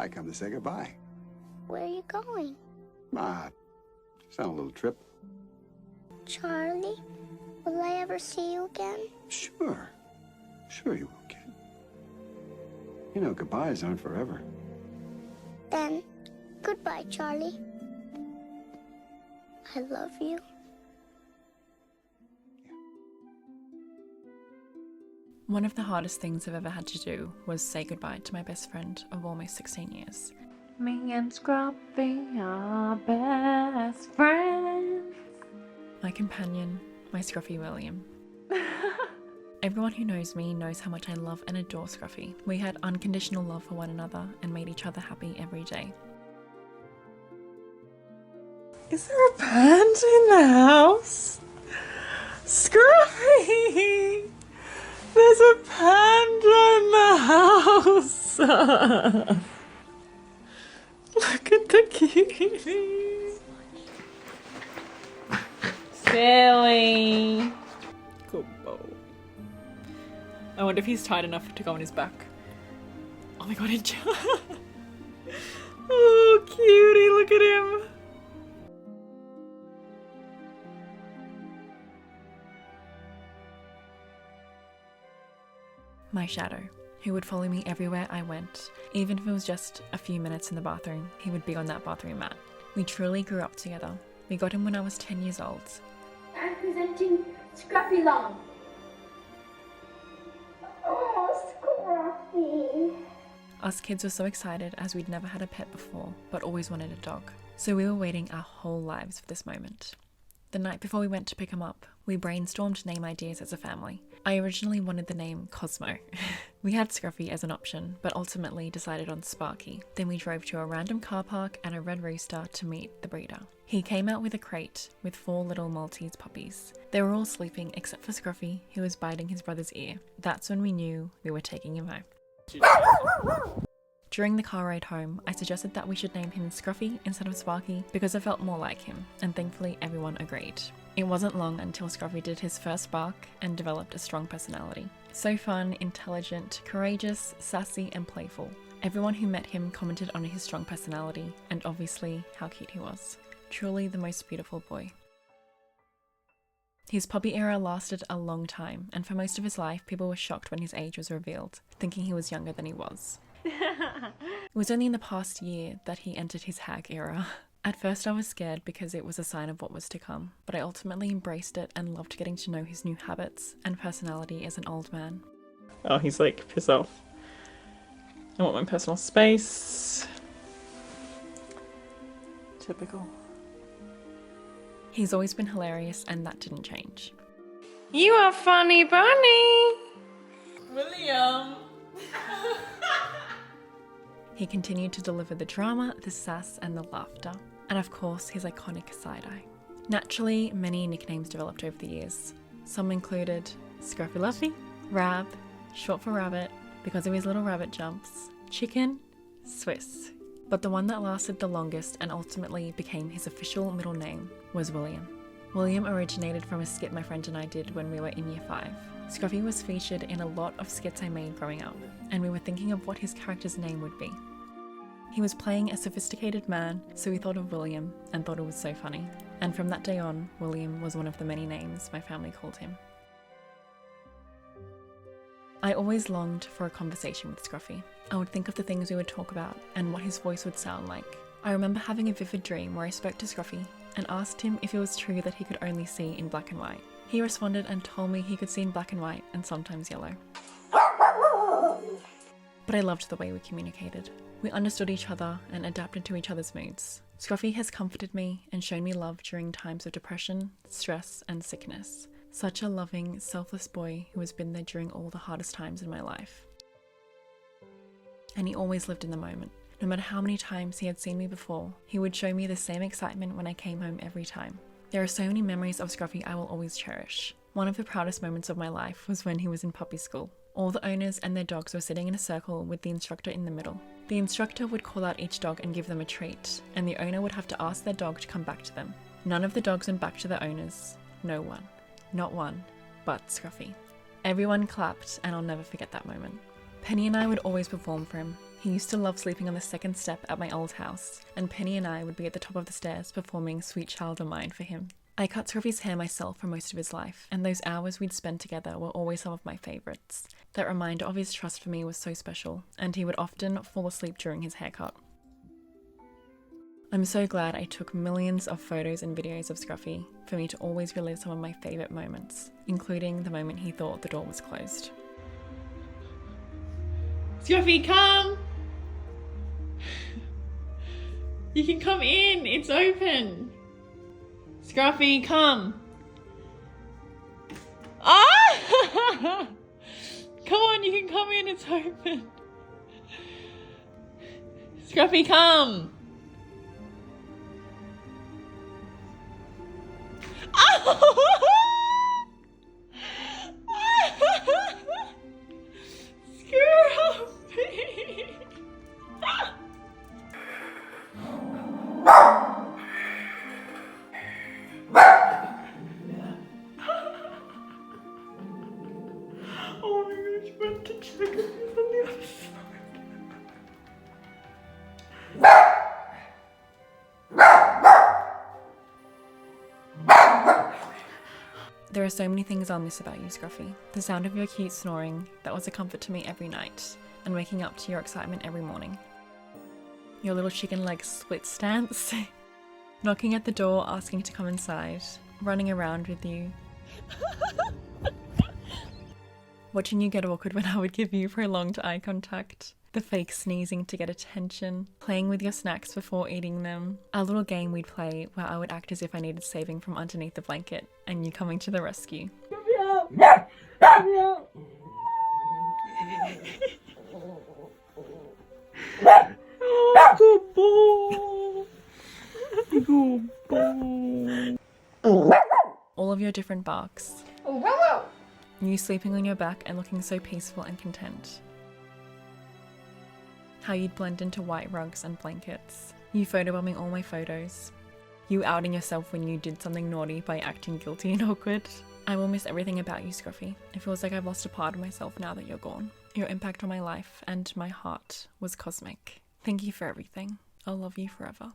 I come to say goodbye. Where are you going? Just on a little trip. Charlie, will I ever see you again? Sure. Sure you will, kid. You know, goodbyes aren't forever. Then, goodbye, Charlie. I love you. One of the hardest things I've ever had to do was say goodbye to my best friend of almost 16 years. Me and Scruffy are best friends. My companion, my Scruffy William. Everyone who knows me knows how much I love and adore Scruffy. We had unconditional love for one another and made each other happy every day. Is there a panda in the house? Scruffy! There's a panda in the house! Look at the cutie! Silly! Good boy. I wonder if he's tight enough to go on his back. Oh my god, it oh, cutie, look at him! My shadow, who would follow me everywhere I went. Even if it was just a few minutes in the bathroom, he would be on that bathroom mat. We truly grew up together. We got him when I was 10 years old. I'm presenting Scruffy Long. Oh, Scruffy. Us kids were so excited as we'd never had a pet before, but always wanted a dog. So we were waiting our whole lives for this moment. The night before we went to pick him up, we brainstormed name ideas as a family. I originally wanted the name Cosmo. We had Scruffy as an option, but ultimately decided on Sparky. Then we drove to a random car park and a red rooster to meet the breeder. He came out with a crate with 4 little Maltese puppies. They were all sleeping except for Scruffy, who was biting his brother's ear. That's when we knew we were taking him home. During the car ride home, I suggested that we should name him Scruffy instead of Sparky because it felt more like him, and thankfully everyone agreed. It wasn't long until Scruffy did his first bark and developed a strong personality. So fun, intelligent, courageous, sassy, and playful. Everyone who met him commented on his strong personality, and obviously how cute he was. Truly the most beautiful boy. His puppy era lasted a long time, and for most of his life, people were shocked when his age was revealed, thinking he was younger than he was. It was only in the past year that he entered his hag era. At first I was scared because it was a sign of what was to come, but I ultimately embraced it and loved getting to know his new habits and personality as an old man. Oh, he's like, piss off. I want my personal space. Typical. He's always been hilarious and that didn't change. You are funny bunny! William! He continued to deliver the drama, the sass, and the laughter. And of course, his iconic side-eye. Naturally, many nicknames developed over the years. Some included Scruffy Luffy, Rab, short for rabbit, because of his little rabbit jumps, Chicken, Swiss. But the one that lasted the longest and ultimately became his official middle name was William. William originated from a skit my friend and I did when we were in year 5. Scruffy was featured in a lot of skits I made growing up, and we were thinking of what his character's name would be. He was playing a sophisticated man, so we thought of William and thought it was so funny. And from that day on, William was one of the many names my family called him. I always longed for a conversation with Scruffy. I would think of the things we would talk about and what his voice would sound like. I remember having a vivid dream where I spoke to Scruffy and asked him if it was true that he could only see in black and white. He responded and told me he could see in black and white and sometimes yellow. But I loved the way we communicated. We understood each other and adapted to each other's moods. Scruffy has comforted me and shown me love during times of depression, stress, and sickness. Such a loving, selfless boy who has been there during all the hardest times in my life. And he always lived in the moment. No matter how many times he had seen me before, he would show me the same excitement when I came home every time. There are so many memories of Scruffy I will always cherish. One of the proudest moments of my life was when he was in puppy school. All the owners and their dogs were sitting in a circle with the instructor in the middle. The instructor would call out each dog and give them a treat, and the owner would have to ask their dog to come back to them. None of the dogs went back to their owners. No one. Not one. But Scruffy. Everyone clapped, and I'll never forget that moment. Penny and I would always perform for him. He used to love sleeping on the second step at my old house, and Penny and I would be at the top of the stairs performing Sweet Child O' Mine for him. I cut Scruffy's hair myself for most of his life, and those hours we'd spend together were always some of my favourites. That reminder of his trust for me was so special, and he would often fall asleep during his haircut. I'm so glad I took millions of photos and videos of Scruffy for me to always relive some of my favourite moments, including the moment he thought the door was closed. Scruffy, come! You can come in, it's open. Scruffy, come. Ah! Come on, you can come in, it's open. Scruffy, come. Scruffy! Oh my gosh, went to check if he's on the other side. There are so many things I'll miss about you, Scruffy. The sound of your cute snoring, that was a comfort to me every night, and waking up to your excitement every morning. Your little chicken leg split stance, knocking at the door asking to come inside, running around with you. Watching you get awkward when I would give you prolonged eye contact. The fake sneezing to get attention. Playing with your snacks before eating them. Our little game we'd play where I would act as if I needed saving from underneath the blanket and you coming to the rescue. Good boy. Good boy. All of your different barks. You sleeping on your back and looking so peaceful and content. How you'd blend into white rugs and blankets. You photobombing all my photos. You outing yourself when you did something naughty by acting guilty and awkward. I will miss everything about you, Scruffy. It feels like I've lost a part of myself now that you're gone. Your impact on my life and my heart was cosmic. Thank you for everything. I'll love you forever.